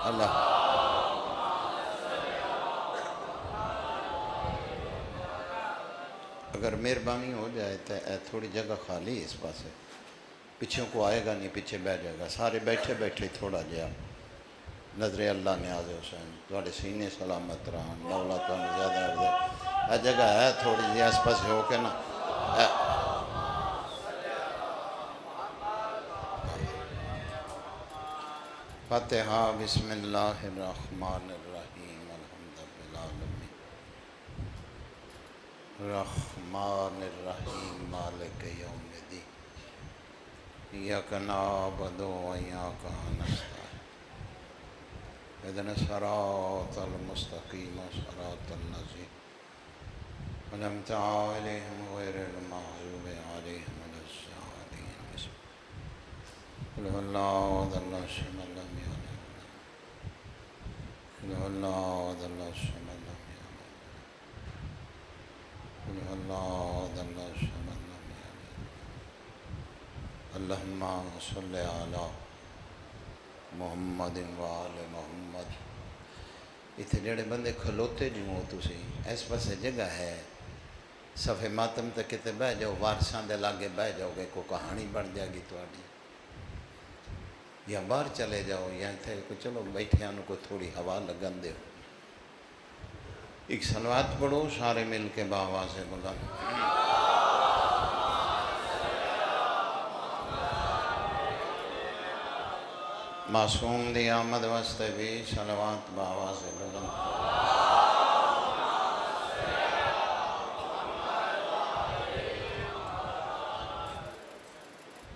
اللہ اگر مہربانی ہو جائے تو تھوڑی جگہ خالی اس پاس ہے، پچھوں کو آئے گا نہیں، پیچھے بیٹھ جائے گا، سارے بیٹھے بیٹھے تھوڑا جہا نظر اللہ نیاز حسین تھوڑے سینے سلامت رہن، مولا تمہیں زیادہ دے جگہ ہے تھوڑی جی اس پاس ہو کے نا فاتحہ بسم اللہ الرحمن الرحیم الحمد للہ الرحمن الرحیم مالک یوم الدین ایاک نعبد و ایاک نستعین اهدنا الصراط المستقیم صراط الذین أنعمت عليهم غير المغضوب عليهم ولا الضالين قل هو الله أحد الله الصمد لم يلد قل هو الله أحد الله الصمد لم يلد قل هو الله أحد الله الصمد لم يلد اللهم صل على محمد وآل محمد اتنے جڑے بندے کھلوتے جو ہو تسی اس پاسے جگہ ہے صفحے ماتم تک کتے بہ جاؤ وارثاں دے لاگے بہ جاؤ گے کو کہانی بڑھ جائے گی تواڈی یا باہر چلے جاؤ یا تھے کو چلو بیٹھے انہوں کو تھوڑی ہوا لگن دے ایک صلوات پڑھو سارے مل کے باواز بلند معصوم دی آمد واسطے بھی صلوات باواز بلند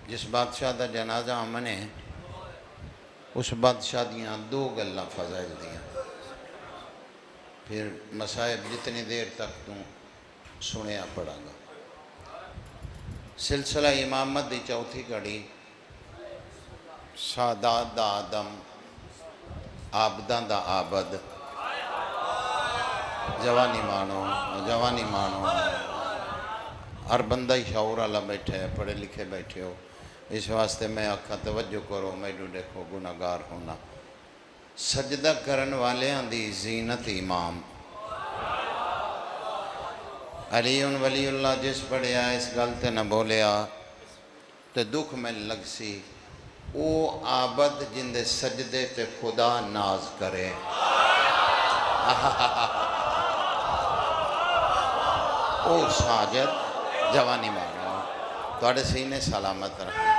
جس بادشاہ دا جنازہ امنے اس بادشاہ دیاں دو گلاں فضائل دیاں پھر مصائب جتنی دیر تک تو سنیا پڑا گا سلسلہ امامت دی چوتھی کڑی سادات دا آدم عابدان دا عابد جوانی مانو ہر بندہ ہی شعور والا بیٹھے ہے پڑھے لکھے بیٹھے ہو اس واسطے میں آکھا توجہ کرو میں دیکھو گناہگار ہونا سجدہ کرن والے دی زینت امام علی ولی اللہ جس پڑھیا اس غلط نہ بولیا تے دکھ میں لگ سی او عابد جن دے سجدے تے خدا ناز کرے او ساجد جوانی مانو توڑے سینے سلامت رہے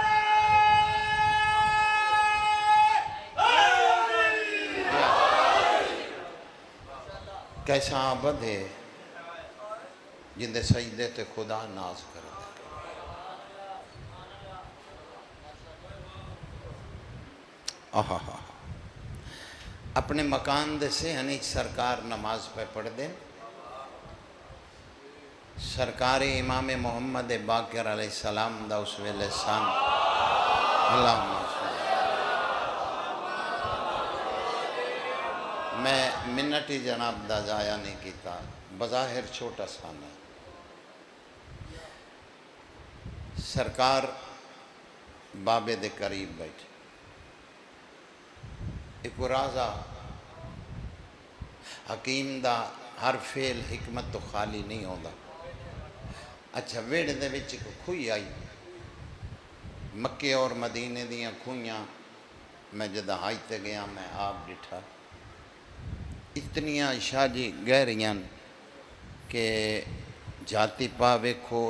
کیسا عابد ہے جن دے سجدے تے خدا ناز کرے اپنے مکان دے سے ہنی سرکار نماز پہ پڑھ دیں سرکار امام محمد باقر علیہ السلام دا اس ویلے سان اللہم میں منٹی جناب دا ضائع نہیں کیتا بظاہر چھوٹا سان ہے سرکار بابے دے قریب بیٹھے ایک رازہ حکیم دا ہر فعل حکمت تو خالی نہیں ہوتا اچھا ویڑ دے وچ ایک کھوئی آئی مکے اور مدینے دیاں کھوئیاں میں جدہ ہائیتے گیا میں آپ ڈٹھا اتنیاں شاہ جی گہریاں کہ جاتی پاوے کھو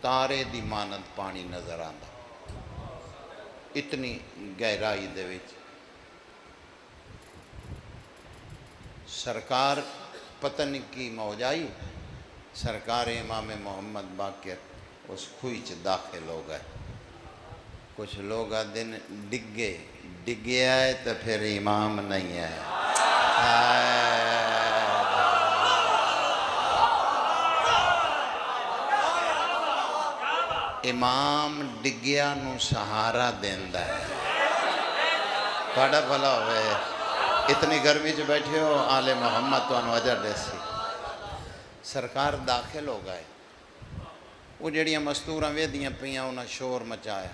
تارے دی مانند پانی نظر آندا اتنی گہرائی دے وچ سرکار پتہ نہیں کی موجائی سرکار امام محمد باقر اس کھوئی چ داخل ہو گئے کچھ لوگ دن ڈگے آئے تو پھر امام نہیں ہے امام ڈگیا نو سہارا دیندہ ہے بڑا بھلا ہوئے اتنی گرمی چ بیٹھے ہو آل محمد تو وجہ دیسی سرکار داخل ہو گئے وہ جڑیاں مستوراں ویدیاں پیاں انہاں شور مچایا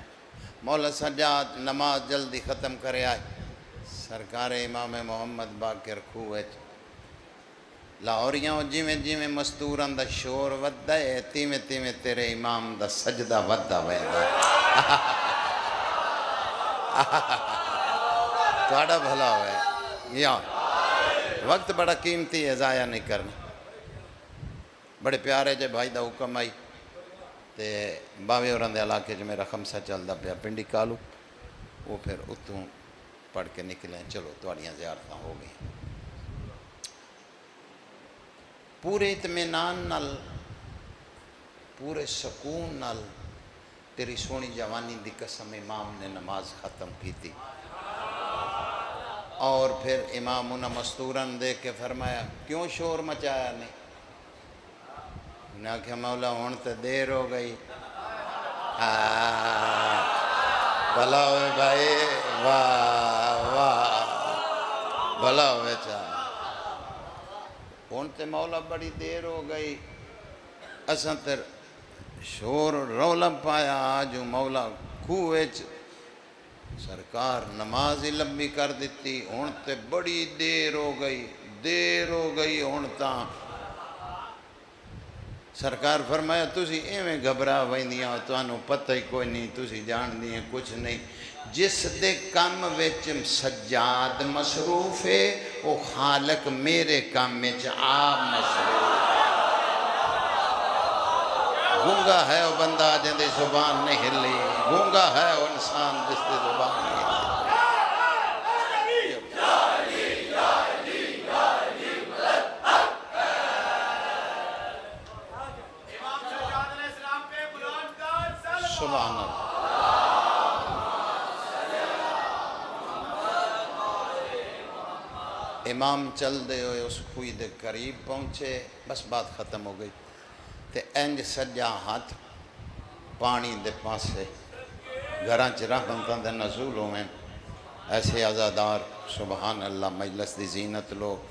مولا سجاد نماز جلدی ختم کرے آئے سرکار امام محمد باقر خوہ لاہوریاں جویں جویں مستوراں دا شور وددا ہے تیویں تیویں تیرے امام دا سجدہ وددا ویندا تہاڈا بھلا ہوئے یا وقت بڑا قیمتی ہے ضائع نہیں کرنا بڑے پیارے جے بھائی دا حکم آئی تے باوے اوراں دے علاقے جو میرا خمسہ چلدا پیا پنڈی کالو وہ پھر اتوں پڑھ کے نکلیں چلو تواڈیاں زیارتاں ہو گئیں پورے اطمینان نال پورے سکون نال تیری سونی جوانی دی قسم امام نے نماز ختم کی تھی اور پھر امام انہاں مستوراں دے کے فرمایا کیوں شور مچایا نہیں انہاں کہا مولا ہون تے دیر ہو گئی بھلا ہوئے بھائی واہ واہ بھلا ہوئے چاہ ہون تے مولا بڑی دیر ہو گئی اساں تے شور رولا پایا جو مولا کوئے سرکار نماز ہی لمبی کر دیتی ہون تے بڑی دیر ہو گئی ہون تاں سرکار فرمایا تسی ایویں گھبرا ویندیاں تانوں پتہ ہی کوئی نہیں تسی جان دیئے کچھ نہیں جس دے کام وچ سجاد مصروف ہے وہ خالق میرے کام وچ آپ مصروف گونگا ہے وہ بندہ جن دی زبان نہیں ہلی گونگا ہے وہ انسان جس دی زبان نہیں ہلی سبحان اللہ امام چل دے ہوئے اس کوئی دے قریب پہنچے بس بات ختم ہو گئی تے انج سجا ہاتھ پانی دے پاسے گھراں چ رحمتاں دے نزول ہوئے ایسے عزادار سبحان اللہ مجلس دی زینت لوگ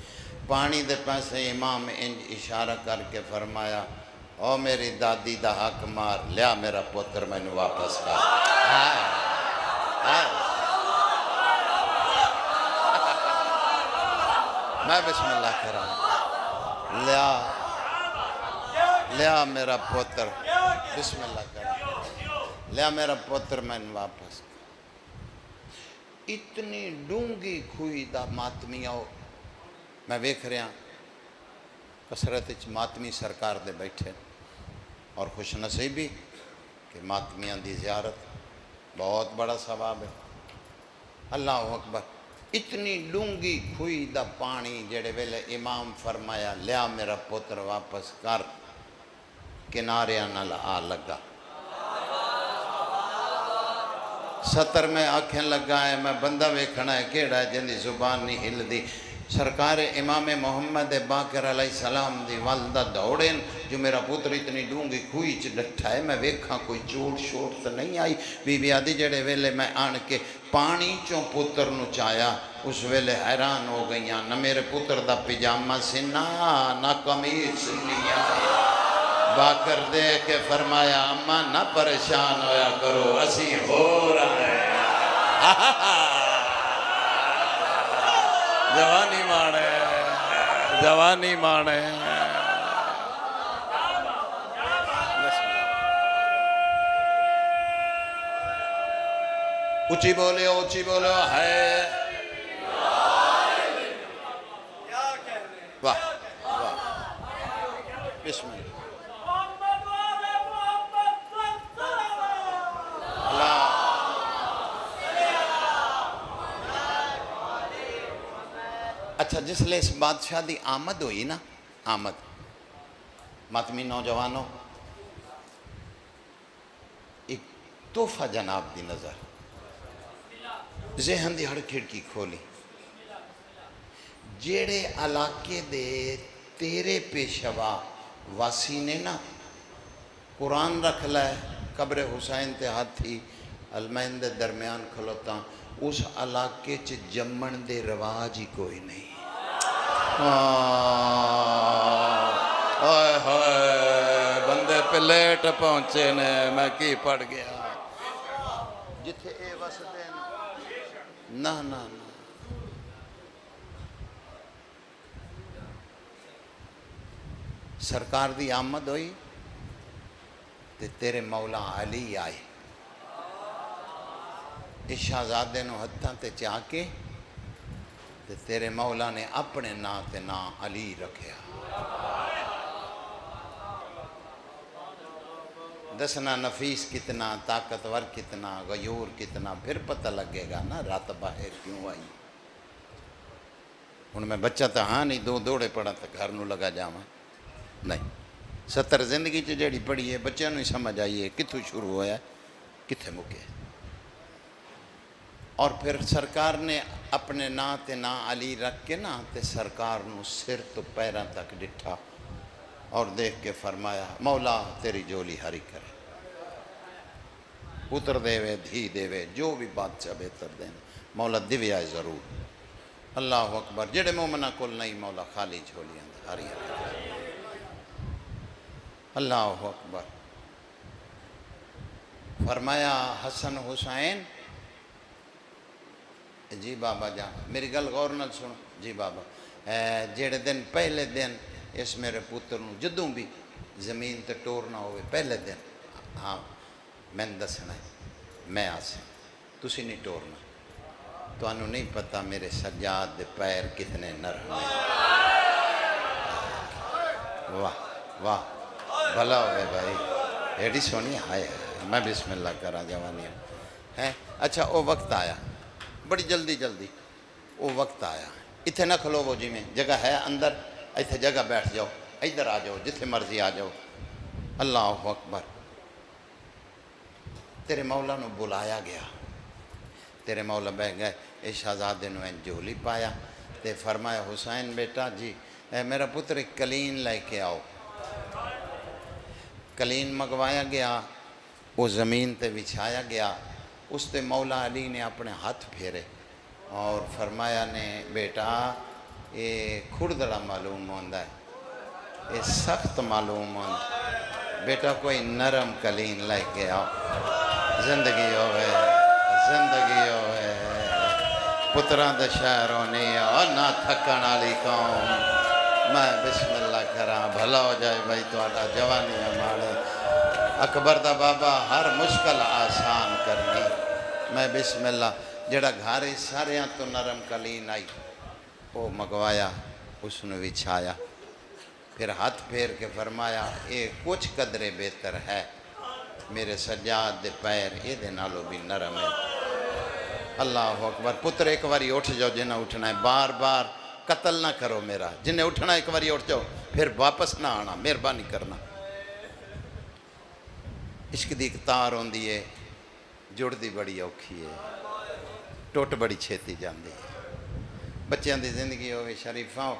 پانی دے پاسے امام انج اشارہ کر کے فرمایا او میری دادی دا حق مار لیا میرا پتر میں نے واپس کر میں بسم اللہ کر رہا ہوں لیا میرا پتر بسم اللہ کر رہا ہوں لیا میرا پتر میں نے واپس کر اتنی ڈونگی کھوئی دا ماتمی آؤ میں ویکھ رہا کسرت ماتمی سرکار دے بیٹھے اور خوش نصیبی کہ ماتمیاں دی زیارت بہت بڑا ثواب ہے اللہ اکبر اتنی ڈونگی کھوئی دا پانی جڑے ویلے امام فرمایا لیا میرا پتر واپس کر کناریاں نال آ لگا ستر میں آنکھیں لگا ہے میں بندہ ویکھنا ہے کیڑا ہے جن دی زبان نہیں ہل دی سرکار امام محمد باقر علیہ السلام دی والدہ دوڑیں جو میرا پتر اتنی ڈونگی کھوئی چ ڈٹھا ہے میں ویکھاں کوئی چوٹ شوٹ تو نہیں آئی بی بی آدھی جڑے ویلے میں آن کے پانی چوں پتر نو چایا اس ویلے حیران ہو گئیاں نہ میرے پتر دا پجامہ سننا نہ قمیض سننی آئی باقر دے کے فرمایا اماں نہ پریشان ہویا کرو اسی ہو رہا ہے جوانی مانے اچھی بولے ہے واہ واہ بسم اللہ اچھا جس لئے اس بادشاہ دی آمد ہوئی نا آمد ماتمی نوجوانوں ایک تحفہ جناب دی نظر ذہن دی ہر کھڑکی کھولی جیڑے علاقے دے تیرے پیشوا واسی نے نا قرآن رکھ لائے قبر حسین تے ہاتھی المین دے درمیان کھلوتا اس علاقے چ جمن دے رواج ہی کوئی نہیں بندے پہ لیٹ پہنچے نے میں کی پڑھ گیا جتھے اے وسدے نا نا سرکار دی آمد ہوئی تے تیرے مولا علی آئے، اس شہزادے نو ہتھاں تے چا کے تے تیرے مولا نے اپنے نا تے نا علی رکھیا۔ دسنا نفیس کتنا، طاقتور کتنا، غیور کتنا، پھر پتہ لگے گا نا رات باہر کیوں آئی۔ ہن میں بچہ تو ہاں نہیں، دو دوڑے پڑھا تو گھر نو لگا جاواں نہیں۔ 70 زندگی چ جیڑی پڑھی ہے بچوں نو ہی سمجھ آئی ہے کتھوں شروع ہویا کتھے مکے۔ اور پھر سرکار نے اپنے نا تے نا علی رکھ کے نا تے سرکار نو سر تو پیراں تک ڈٹھا اور دیکھ کے فرمایا مولا تیری جولی ہری کرے، پتر دے وے دھی دے وے جو بھی بادشاہ بہتر دین مولا دیویا ہے ضرور۔ اللہ اکبر، جڑے مومنہ کل نہیں مولا خالی جھولیاں ہری ہری۔ اللہ اکبر۔ فرمایا حسن حسین، جی بابا جان میری گل غور نال سنو، جی بابا جڑے دن پہلے دن اس میرے پتر نو جدوں بھی زمین تے ٹورنا ہوئے پہلے دن ہاں میں دسنا ہے، میں آسے تسی نہیں ٹورنا، تو انہوں نہیں پتہ میرے سجاد دے پیر کتنے نرم ہیں۔ واہ واہ بھلا ہوئے بھائی، ایڈی سونی ہائے میں بسم اللہ کرا جوانی ہے۔ اچھا وہ وقت آیا بڑی جلدی جلدی، وہ وقت آیا، اتنے نہ کھلوو جی میں جگہ ہے اندر، اتنے جگہ بیٹھ جاؤ، ادھر آ جاؤ جتھے مرضی آ جاؤ۔ اللہ اکبر۔ تیرے مولا نو بلایا گیا، تیرے مولا بہ گئے، اے شہزادے نو جولی پایا تے فرمایا حسین بیٹا جی میرا پتر ایک کلین لے کے آؤ۔ کلین منگوایا گیا، وہ زمین تے بچھایا گیا، اس تے مولا علی نے اپنے ہاتھ پھیرے اور فرمایا نے بیٹا یہ کھڑدڑا معلوم ہوندہ ہے، یہ سخت معلوم ہوندہ ہے، بیٹا کوئی نرم کلین لے کے آؤ۔ زندگی ہوئے زندگی ہوئے پتران دے شہروں نہیں اور نہ تھکن والی قوم۔ میں بسم اللہ کراں بھلا ہو جائے بھائی تہاڈا جوانی ماڑے اکبر دا بابا ہر مشکل آسان کرنی۔ میں بسم اللہ جڑا گھر ساریاں تو نرم کلین آئی وہ مگوایا، اس نے بچھایا، پھر ہاتھ پھیر کے فرمایا یہ کچھ قدرے بہتر ہے، میرے سجاد دے پیر یہ دے نالو بھی نرم ہے۔ اللہ اکبر۔ پتر ایک واری اٹھ جاؤ جنہیں اٹھنا ہے، بار بار قتل نہ کرو میرا، جنہیں اٹھنا ایک واری اٹھ جاؤ پھر واپس نہ آنا، مہربانی کرنا۔ عشق دی ایک تار ہوندی ہے جڑ دی بڑی اوکھی ہے، ٹوٹ بڑی چھیتی جاندی ہے۔ بچیاں دی زندگی ہوئے شریفاں ہو،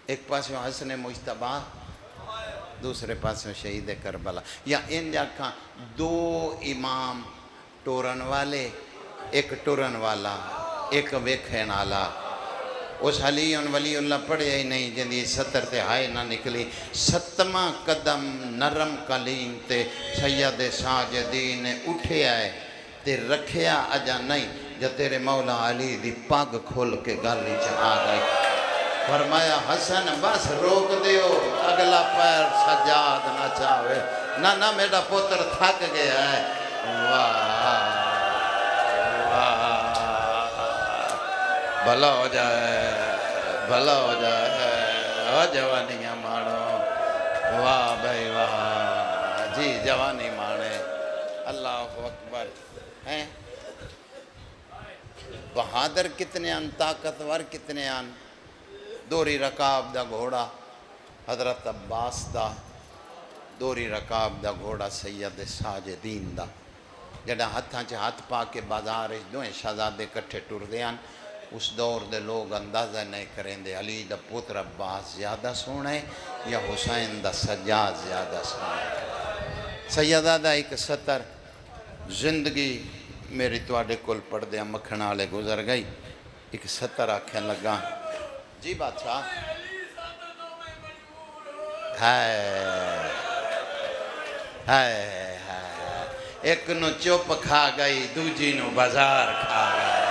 ایک پاسوں حسن مجتبیٰ دوسرے پاسوں شہید کربلا، یا ان جاکاں دو امام ٹورن والے، ایک ٹورن والا ایک ویکھن والا۔ اس علی ولی اللہ پڑھے ہی نہیں جندی 70 تے ہائے نہ نکلی، 7واں قدم نرم کلین تے سید ساجدین نے اٹھے آئے تے رکھیا اجا نہیں، جب تیرے مولا علی دی پاگ کھول کے گالی چاہ گئی۔ فرمایا حسن بس روک دیو، اگلا پیر سجاد نہ چاہوے، نہ میرا پتر تھک گیا ہے۔ واہ واہ بھلا ہو جائے بھلا ہو جائے جوانیاں مانو، واہ بھائی واہ جی جوانی مانے۔ اللہ اکبر۔ ہیں بہادر کتنے آن، طاقتور کتنے آن۔ دوری رکاب دا گھوڑا حضرت عباس دا، دوری رکاب دا گھوڑا سید ساجدین دا، جڑا ہتھاں چ ہاتھ پا کے بازار دوئیں شہزادے کٹھے ٹر دیان۔ اس دور دے لوگ اندازہ نہیں کریں دے علی دا پتر عباس زیادہ سونا ہے یا حسین دا سجاد زیادہ سونا ہے۔ سیدہ دا ایک 70 زندگی میری تواڈے کول پڑھ دیا مکھنا لے گزر گئی، ایک 70 آکھیں لگا جی بادشاہ ہائے ہائے ہائے، ایک نو چپ کھا گئی دوجی نو بازار کھا گئی۔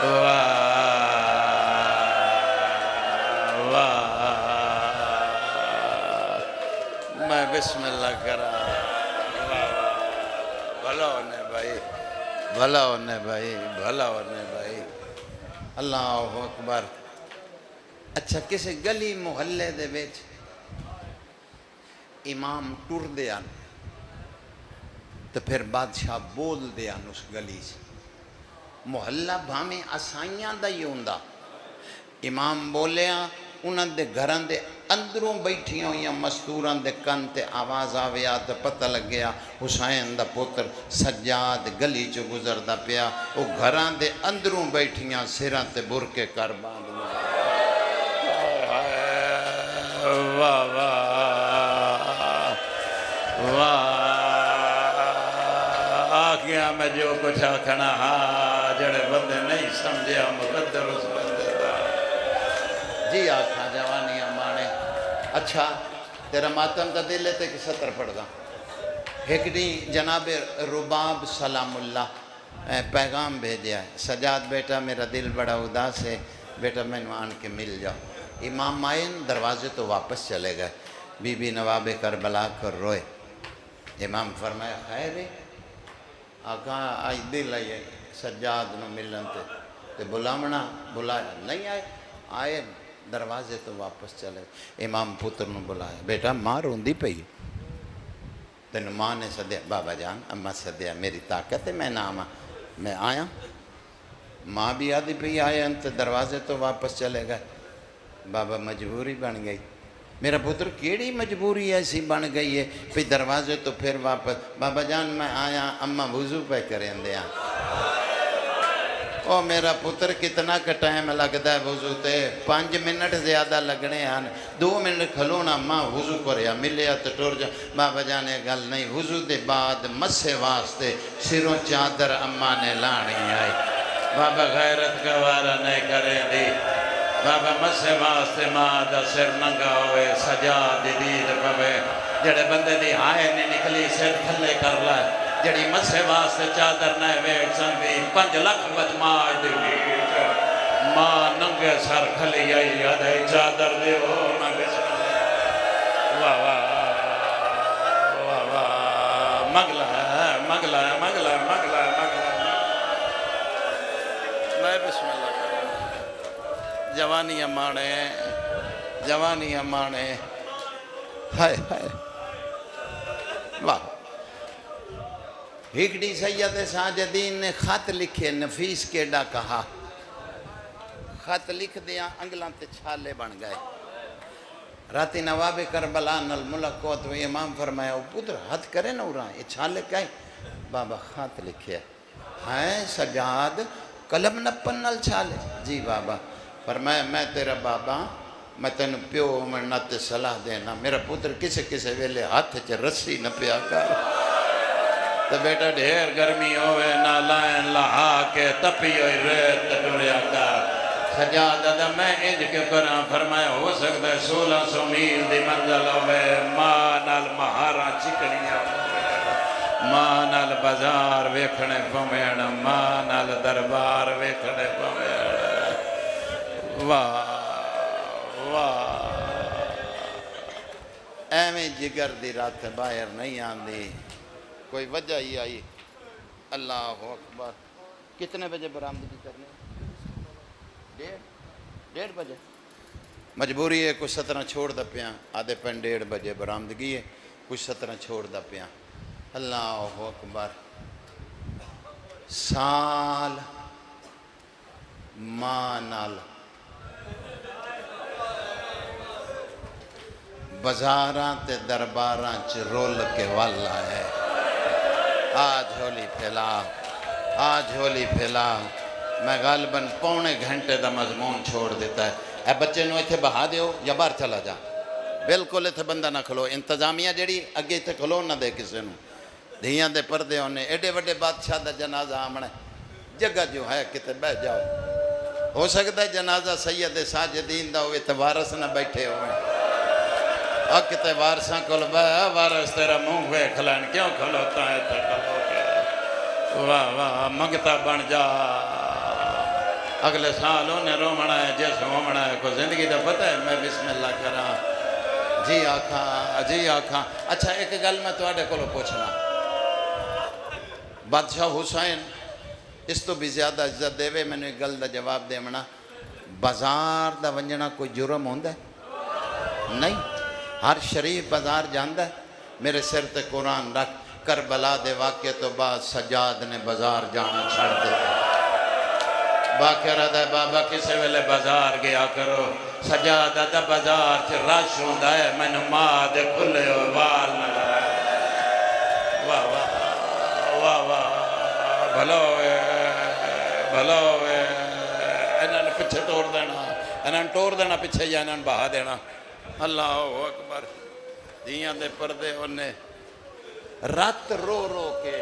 واہ بسم اللہ کرا بھلا ہونے بھائی بھلا ہونے بھائی بھلا ہونے بھائی اللہ اکبر اچھا کسی گلی محلے دے وچ امام ٹر دیا تو پھر بادشاہ بول دیا اس گلی سے محلہ بھامیں اسائیاں دا ہی ہوندا امام بولیا انہاں دے گھران دے اندروں بیٹھیاں ہوئیاں مستوراں دے کن تے آواز آویا تے پتہ لگ گیا حسین دا پتر سجاد گلی چو گزر دا پیا وہ گھران دے اندروں بیٹھیاں سراں تے برکے کر باندھ واہ واہ واہ آگیا میں جو کچھ آکھنا جڑے بندے نہیں سمجھیا مقدر اس بندے دا جی آکھا جوانیاں مانے اچھا تیرا ماتم دا دل لیتے کہ سطر پڑھ دا ایک دن جناب رباب سلام اللہ پیغام بھیجیا ہے سجاد بیٹا میرا دل بڑا اداس ہے بیٹا میں آن کے مل جاؤ امام مائن دروازے تو واپس چلے گئے بی بی نواب کربلا کر روئے امام فرمایا خیر ہے آقا آج دل آئیے سجاد نو ملن تے بلامنا بلایا نہیں آئے دروازے تو واپس چلے امام پتر نو بلایا بیٹا ماں روندی پئی تینو ماں نے سدیا بابا جان اماں سدیا میری طاقت ہے میں نہ آواں میں آیا ماں بھی آدھی پئی آئے تے دروازے تو واپس چلے گئے بابا مجبوری بن گئی میرا پتر کیڑی مجبوری ایسی بن گئی ہے پھر دروازے تو پھر واپس بابا جان میں آیا اماں وضو پہ کریں دیا او میرا پتر کتنا کا ٹائم لگتا ہے وضو تے 5 منٹ زیادہ لگنے ہیں 2 منٹ کھلونا ماں وضو کریا ملیا تو ٹور جا بابا جانے گل نہیں وضو دے بعد مسے واسطے سروں چادر اماں نے لانی آئی بابا غیرت گوارا نہیں کرے دی بابا مسے واسطے ماں دا سر ننگا ہوئے سجا دی دید پوے جڑے بندے دی ہائے نہیں نکلی سر تھلے کر لائے جڑی مسے واسطے چادر نہ ویٹ سنگی 5 لاکھ بدماش دی بیچ ماں ننگے سر کھلی آئی آدھے چادر دی ہو ننگے سر واہ واہ واہ واہ مگلا ہے مگلا ہے مگلا ہے مگلا ہے مگلا ہے میں بسم اللہ جوانیاں مانے ہائے ہائے واہ ہکڑی سید ساجدین نے خط لکھے نفیس کیڑا کہا خط لکھ دیا انگلاں تے چھالے بن گئے راتی نواب کربلا نل ملک کو تو امام فرمایا پتر ہاتھ کرے نا رہا یہ چھالے کہیں بابا خط لکھے ہیں سجاد قلم نپن نل چھالے جی بابا فرمایا میں تیرا بابا میں تینو پیو میں نت صلاح دینا میرا پتر کسے ویلے ہاتھ چے رسی نہ پیا کر تو بیٹا ڈھیر گرمی ہوئے نہ لائن لہا کے تپی ہوئی ریت ڈوریا کر سجاد دا میں انج کے کرا فرمایا ہو سکتا ہے 1600 میل دی منزل ہوئے ماں نال مہارا چکڑیاں ماں نال بازار ویکھنے پوین ماں نال دربار ویکھنے پوین واہ واہ ایویں جگر دی رات باہر نہیں آندی کوئی وجہ ہی آئی اللہ اکبر کتنے بجے برآمدگی کرنے 1:30 بجے مجبوری ہے کچھ 17 چھوڑ دا پیاں آدھے پین 1:30 بجے برآمدگی ہے کچھ 17 چھوڑ دا پیاں اللہ اکبر سال ماں نال بزاراں تے درباراں چ رول کے والا ہے آج ہولی پھیلا میں غالباً 1.25 گھنٹے دا مضمون چھوڑ دیتا ہے اے بچے نو ایتھے بہا دیو یا باہر چلا جا بالکل ایتھے بندہ نہ کھلو انتظامیہ جڑی اگے ایتھے کھلو نہ دے کسے نو دھیاں دے پردے ہونے ایڈے وڈے بادشاہ دا جنازہ آمنے جگہ جو ہے کتے بہ جاؤ ہو سکتا ہے جنازہ سید ساجدین دا ہوئے تے وارث نہ بیٹھے ہوئے کتے وارثاں کل بہ وارث تیرا منہ ہوئے کھلائن کیوں کھلوتا ہے تے کھلو کے واہ واہ منگتا بن جا اگلے سال انہیں رومنا ہے جس رومنا ہے کو زندگی دا پتہ ہے میں بسم اللہ کرا جی آکھاں جی آکھاں اچھا ایک گل میں تواڈے کولوں پوچھنا بادشاہ حسین اس تو بھی زیادہ عزت دے میں نے ایک گل دا جواب دیونا بازار دا ونجنا کوئی جرم ہوندا ہے نہیں ہر شریف بازار جاندا ہے میرے سر تے قرآن رکھ کربلا دے واقعے تو بعد سجاد نے بازار جانا چھڑ دے باقی رہا ہے بابا کسے ویلے بازار گیا کرو سجاد دا بازار چ رش ہوندا ہے مینوں ماں دے کھلے ہوئے وال نہ واہ واہ واہ واہ بھلا ہوئے بھلا ہوئے انہاں نے پیچھے توڑ دینا انہاں نے توڑ دینا پیچھے یا انہاں نے بہا دینا اللہ اکبر دیاں دے پردے انہیں رات رو رو کے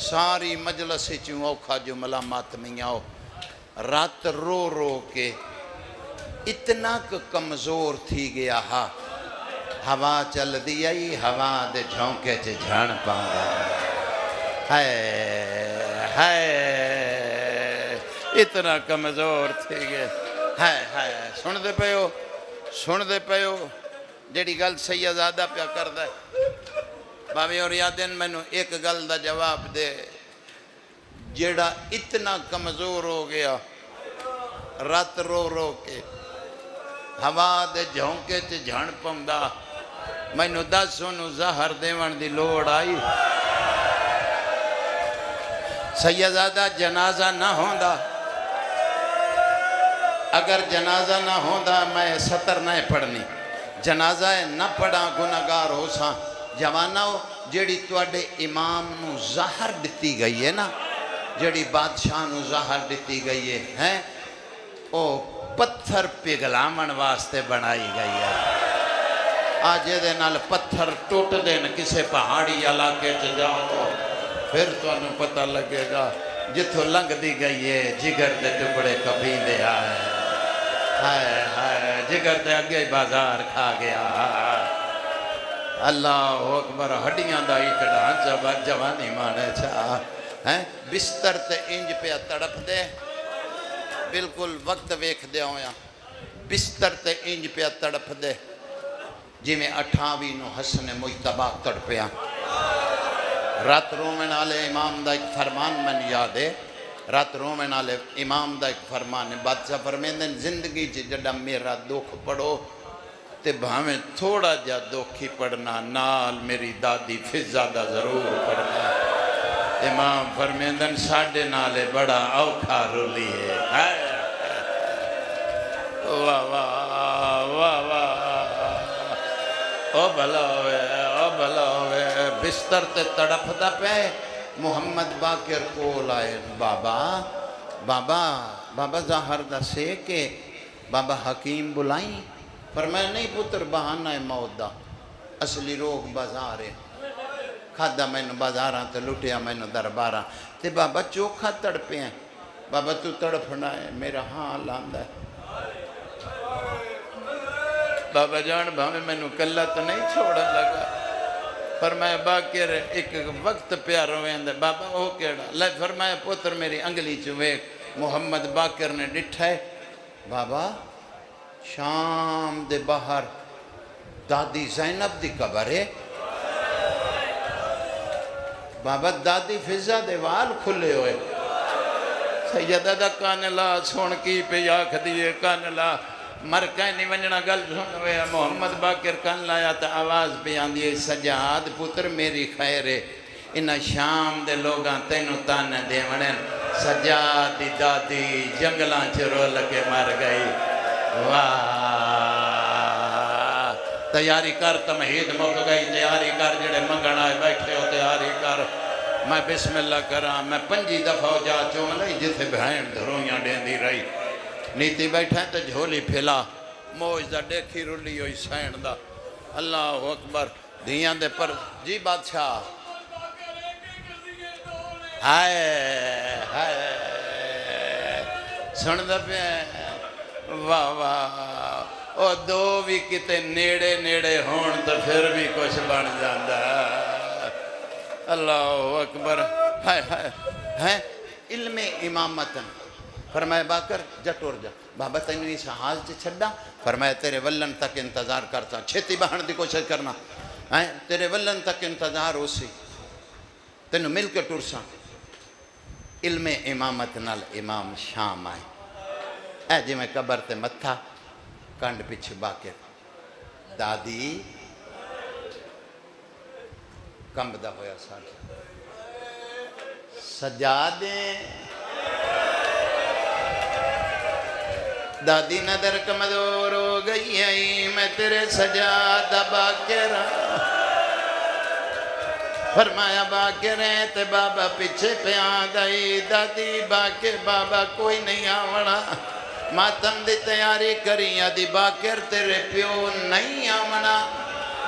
ساری مجلس چوں اوکھا جو ملامات میاں رات رو رو کے اتنا کمزور تھی گیا ہا ہوا چل دی آئی ہوا دے جھونکے چے جھان پاؤں ہے اتنا کمزور تھی گیا ہے سن دے پیو جیڑی گل سیدزادہ پیا کر دے بابی اور یادین میں نے ایک گل دا جواب دے جیڑا اتنا کمزور ہو گیا رات رو رو کے ہوا دے جھونکے چے جھان پمدا میں نے 10 سونو زہر دیوان دی لوڑ آئی سیدزادہ جنازہ نہ ہوندا اگر جنازہ نہ ہوندا میں سطر نہ پڑھنی جنازہ نہ پڑھا گناہگار ہو ساں جواناؤ جیڑی توڑے امام نو زہر دتی گئی ہے نا جیڑی بادشاہ نو زہر دتی گئی ہے او پتھر پگھلامن واسطے بنائی گئی ہے آج دے نال پتھر ٹوٹ دین کسے پہاڑی علاقے چ جاؤ تو پھر تو انہوں پتہ لگے گا جتھو لنگ دی گئی ہے جگر دے ٹکڑے کبھی دے آئے جگر دے اگے بازار کھا گیا اللہ اکبر ہڈیاں دا ایک ڈھانچہ جوانی مانے چاہ بستر تے انج پہ تڑپ دے بالکل وقت ویکھ دے ہویا بستر تے انج پہ تڑپ دے جی میں 28 نو حسن مجتبہ تڑپیا رات رومن آلے امام دا ایک فرمان من یاد ہے رات رومن آلے امام دا ایک فرمان ہے بادشاہ فرمیندن زندگی جڑا میرا دکھ پڑھو تے بھامیں تھوڑا جا دکھی پڑھنا نال میری دادی فضا دا ضرور پڑھنا امام فرمیندن ساڑھے نالے بڑا اوکھا رولی ہے واہ واہ واہ واہ او بھلا ہوئے بستر تے تڑپ دا پہ محمد باقر کول آئے بابا ظاہر دا سے کہ بابا حکیم بلائیں فرمایا نہیں پتر بہانہ موت دا اصلی روگ بازار ہے کھادا میں نے بازاراں تے لٹیا میں نے درباراں تے بابا چوکھا تڑپے ہیں بابا تو تڑپنا ہے میرا حال آندہ ہے بابا جان بھامے میں نے کلہ تو نہیں چھوڑا لگا فرمایا باقر ایک وقت پیارو ہوئے بابا ہو کیڑا لے فرمایا پتر میری انگلی چوے محمد باقر نے ڈٹھا ہے بابا شام دے باہر دادی زینب دی قبر ہے بابا دادی فضا دے وال کھلے ہوئے سیدہ دا کانلا سون کی پہ آکھ دیئے کانلا مر کہیں نہیں ونجنا گل سن ہوئے محمد باقر کان لایا تا آواز پہ آندیے سجاد پتر میری خیر ہے انہا شام دے لوگاں تینو تانے دے ونن سجاد دی دادی جنگلان چرو لگے مر گئی واہ تیاری کر تمہید مک گئی تیاری کر جڑے منگن آئے بیٹھے ہو تیاری کر میں بسم اللہ کراں میں 5 دفعہ جا چون لئی جتھے بہن دھرویاں دین دی رہی نیتی بیٹھا ہے تو جھولی پھیلا موج دا دیکھی رلی ہوئی سین دا اللہ اکبر دھیاں دے پر جی بادشاہ ہائے سن دا پہ واہ واہ او دو بھی کتے نیڑے ہون تو پھر بھی کچھ بن جاندہ اللہ اکبر ہائے علم امامتن فرمایا باکر جا ٹور جا بابا تینوں اس حال سے چھڑا فرمایا تیرے ولن تک انتظار کرتا چھتی بہن دی کوشش کرنا تیرے ولن تک انتظار ہو سی تینوں مل کے ٹور سا علم امامت نال امام شام آئے اے جی میں قبر تے متھا کنڈ پیچھے باکر دادی کمبدہ ہویا ساڑھا سجادیں دادی نظر کمزور ہو گئی ہے میں تیرے سجادہ باکر فرمایا باکر ہیں تے بابا پیچھے پہ آدھائی دادی باکر بابا کوئی نہیں آوڑا ماتم دی تیاری کری آدھی باکر تیرے پیو نہیں آوڑا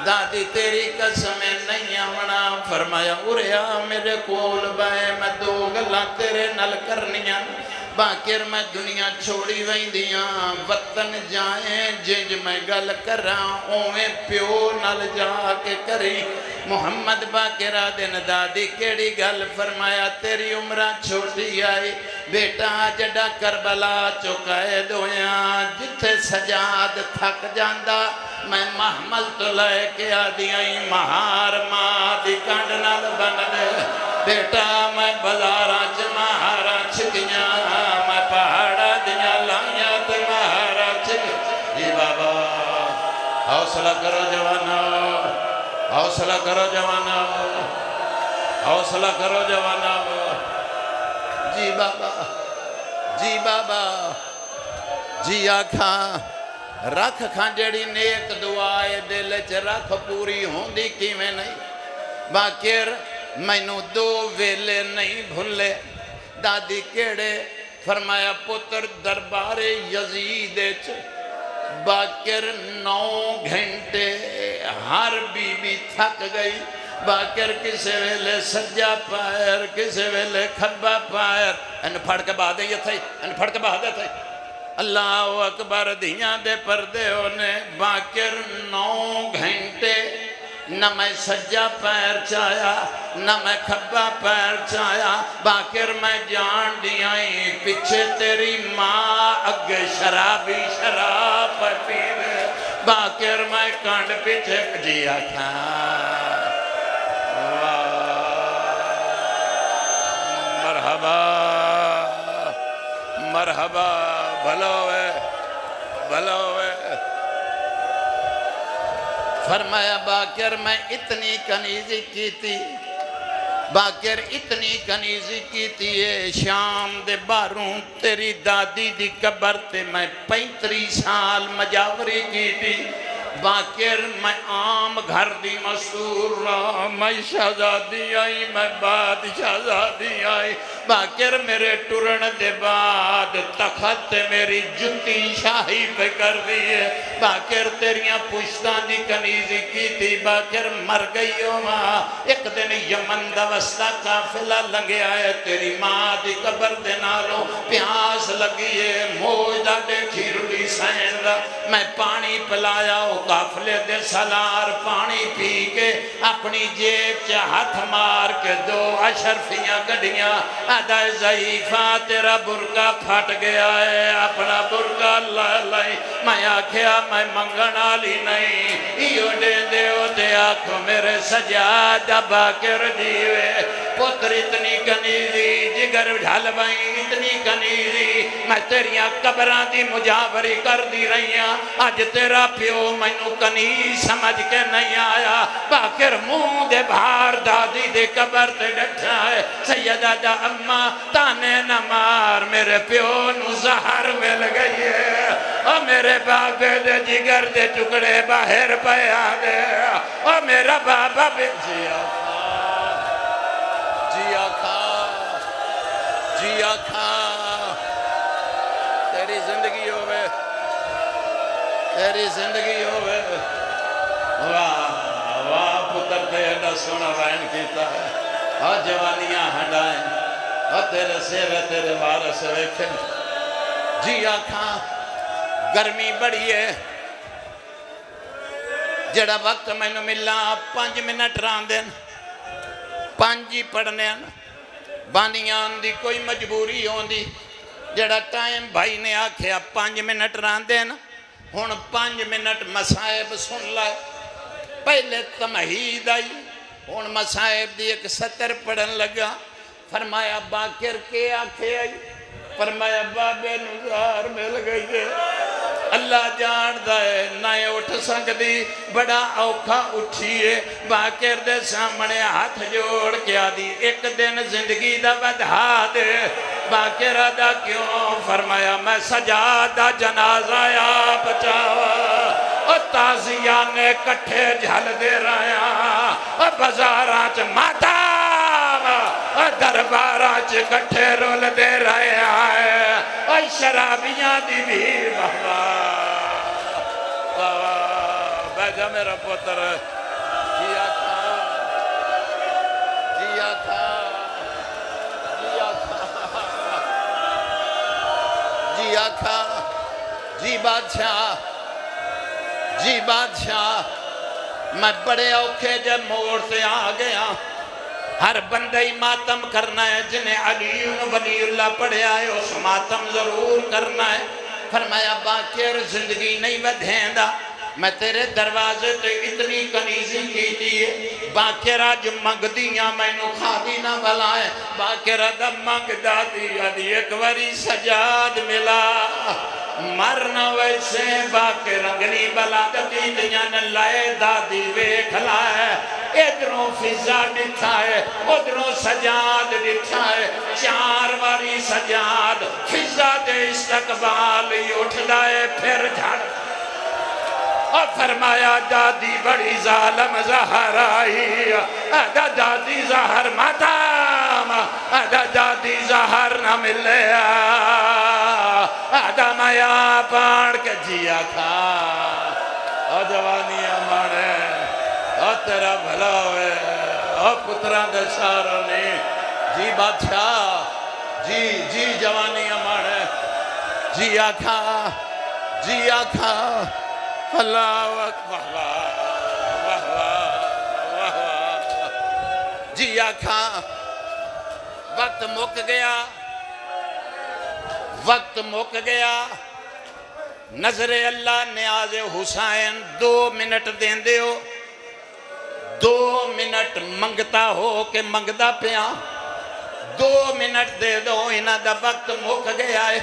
دادی تیری قسم نہیں آوڑا فرمایا اریا میرے کول بائے میں دو گلاں تیرے نل کرنیاں باکر میں دنیا چھوڑی وہیں دیاں وطن جائیں جنج میں گل کر رہا اویں پیو نل جا کے کری محمد باکرہ دن دادی کیڑی گل فرمایا تیری عمرہ چھوٹی آئی بیٹا جڑا کربلا چکائے دویاں جتھے سجاد تھک جاندہ میں محمل تو لے کے آدیاں مہار ماں دی کانڈ نال بن دے بیٹا میں بزارہ چ مہارا چھکیاں میں پہاڑا دیاں لائیاں تے مہارا چھکیاں جی بابا حوصلہ کرو جوانا حوصلہ کرو جوانا حوصلہ کرو جوانا جی بابا جی بابا جی آکھاں رکھ کھاں جڑی نیک دعائے دل چ رکھ پوری ہوندی کیویں نہیں باکر مینوں دو ویلے نہیں بھولے دادی کیڑے فرمایا پتر دربار یزید چ باکر 9 گھنٹے ہر بی بی تھک گئی باکر کسے ویلے سجا پائر کسے ویلے کھبا پائر ان پھڑ کے بعد یہ تھے ان پھڑ کے بعد تھے اللہ اکبر دیاں دے پردے ہونے باکر 9 گھنٹے نہ میں سجا پیر چایا نہ میں کھبا پیر چایا باکر میں جان دیاں پچھے تیری ماں اگے شرابی شراب پیوے باکر میں کانڈ پیچھے جیا کھاں مرحبا مرحبا بھلوے بھلوے فرمایا باکر میں اتنی کنیزی کی تھی باکر اتنی کنیزی کی تھی شام دے باروں تیری دادی دی قبر تے میں 35 سال مجاوری کی تھی باکر میں عام گھر دی مسور رہا میں شہزادی آئی میں بادشاہزادی آئی باکر میرے ٹرن دے بعد تخت میری جتی شاہی پہ کر دیئے باکر تیریاں پشتان دی کنیزی کی تھی باکر مر گئی ہو ماں ایک دن یمن دا وسطہ قافلہ لگے آئے تیری ماں دی قبر دے نالوں پیاس لگیے موجدہ دے کھیرلی سین دا میں پانی پلایا ہو قافلے دے سالار پانی پی کے اپنی جیب چا ہاتھ مار کے 2 اشرفیاں گڑیاں آدھا ضعیفہ تیرا برکہ پھٹ گیا ہے اپنا برکہ لائی میں آکھیا میں منگنا لی نہیں ایو دے دے ہو دے آکھو میرے سجادہ باکر دیوے پتر اتنی کنیزی جگر ڈھال بائیں اتنی کنیزی میں تیریاں قبران دی مجاوری کر دی رہیاں آج تیرا پیو مینو کنیز سمجھ کے نہیں آیا باکر منہ دے بھار دادی دے قبر تے ڈٹھا ہے سیدہ دا اممہ تانے نہ مار میرے پیو نو زہر مل گئی ہے اور میرے بابے دے جگر دے ٹکڑے باہر پیا دے اور میرا بابا بھی جیا کھا تیری زندگی ہوئے تیری زندگی ہوئے واہ واہ پتر تے ایڈا سونا وائن کیتا ہے اور جوانیاں ہڈائیں اور تیرے سیرے تیرے وارث ویکھیں جی آکھاں گرمی بڑی ہے جڑا وقت میں نے ملا 5 منٹ ران دین 5 ہی پڑھنے بانیاں دی کوئی مجبوری ہوں دی جڑا ٹائم بھائی نے آکھیا 5 منٹ راندے نا ہن 5 منٹ مسائب سن لائے پہلے تمہید آئی ہن مسائب دی ایک سطر پڑھن لگا فرمایا باکر کے آکھے آئی فرمایا بابے نظار مل گئی ہے اللہ جان دائے نائے اٹھ سکتی بڑا اوکھا اٹھئے باکر دے سامنے ہاتھ جوڑ کیا دی ایک دن زندگی دا بدھا دے باکر ادا کیوں فرمایا میں سجادہ جنازہ یا بچاوا اور تازیانے کٹھے جھل دے رہا اور بزاراں چ ماتا درباراں چ کٹھے رول دے رہا ہے اور شرابیاں دی بھی بیجا میرا پتر جیا کھا جیا کھا جیا کھا جیا کھا جی بادشاہ جی بادشاہ میں بڑے اوکھے جب موڑ سے آ گیا ہر بندہ ماتم کرنا ہے جنہیں علی ولی اللہ پڑھے آئے اس ماتم ضرور کرنا ہے فرمایا باکر زندگی نہیں بدھیں دا میں تیرے دروازے تے اتنی کنیزی کی دیئے باکرہ جو منگ دیاں میں نو کھادی نہ بلائے باکرہ دا منگ دا دیا دی ایک وری سجاد ملا مرنا ویسے باکر انگلی بلا دتی دیاں نے لائے دادی ویکھ لائے ادھروں فضا ڈٹھا ہے ادھروں سجاد ڈٹھا ہے 4 واری سجاد فضا دے استقبال اٹھ دائے پھر جھڑ اور فرمایا دادی بڑی ظالم زہر آئی ادا دادی زہر ماتام ادا دادی زہر نہ ملے ادا میا پانڈ کے جیا کھا اور جوانیاں مانے اور تیرا بھلا ہوئے اور پتران دے ساروں نے جی بادشاہ جی جوانیاں مانے جیا کھا اللہ اکبر واہ واہ جی آکھا وقت مک گیا نظر اللہ نیاز حسین 2 منٹ دیں دے ہو 2 منٹ منگتا ہو کہ منگدا پیا 2 منٹ دے دو انہاں دا وقت مک گیا ہے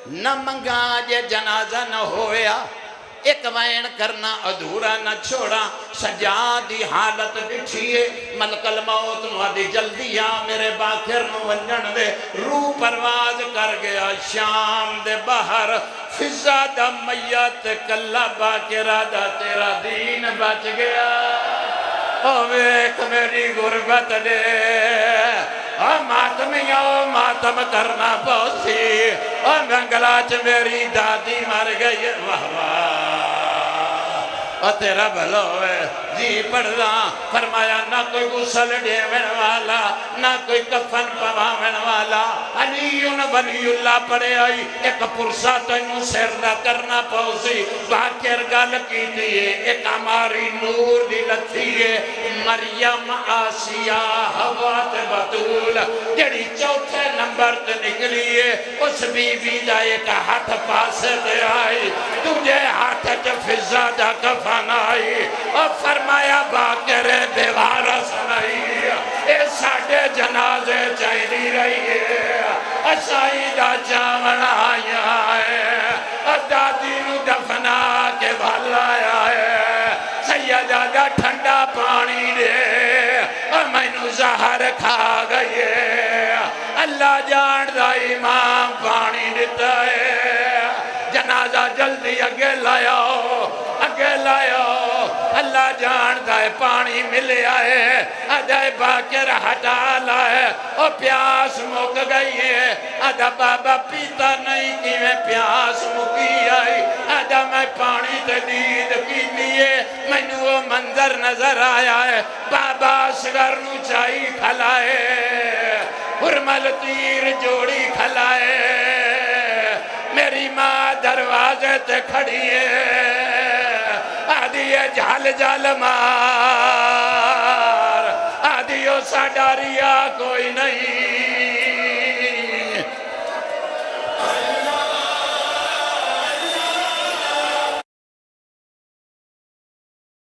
نہ منگا جے جنازہ نہ ہویا ایک وین کرنا ادھورا نہ چھوڑا سجادی حالت بٹھئے ملک الموت نوادی جلدی میرے باکر نو ونجن دے روح پرواز کر گیا شام دے باہر فضا دا میت کلا باکرہ دا تیرا دین بچ گیا او ایک میری غربت دے ماتمیوں ماتم کرنا پوسی اور منگلاچ میری دادی مر گئی واہ واہ اور تیرا بھلو ہے جی پڑھدا فرمایا نہ کوئی غسل دیوین والا نہ کوئی کفن پواوین والا علی ولی اللہ پڑھے آئی ایک پرسا تو انہوں سردہ کرنا پوسی باکر گل کی دیئے ایک ہماری نور دی لتھیے مریم آسیہ حوات بطول جڑی 4 نمبر تے نکلیے اس بی بی دا ایک ہاتھ پاسے دے آئی تجھے ہاتھ چ فضا دا کفن آئی اور فرمایا باکر بیوارس نہیں اے ساڑھے جنازے چاہی رہی ہے اسائی دا چاون آیا ہے دادی نو دفنا کے بھالایا ہے سیدہ دا ٹھنڈا پانی دے اور میں نو زہر کھا گئی اللہ جان دا امام پانی دیتا ہے جنازہ جلدی اگے لائیو اللہ جان دا پانی ملے آئے ادھائے باکر ہٹا لائے اور پیاس مک گئی ہے ادھا بابا پیتا نہیں کی میں پیاس مکی آئی ادھا میں پانی تے دید کی دیئے میں وہ منظر نظر آیا ہے بابا سگر نو چائی کھلائے حرمل تیر جوڑی کھلائے میری ماں دروازے تے کھڑی ہے آدھی جھال جھال مار آدھیو ساڑاریا کوئی نہ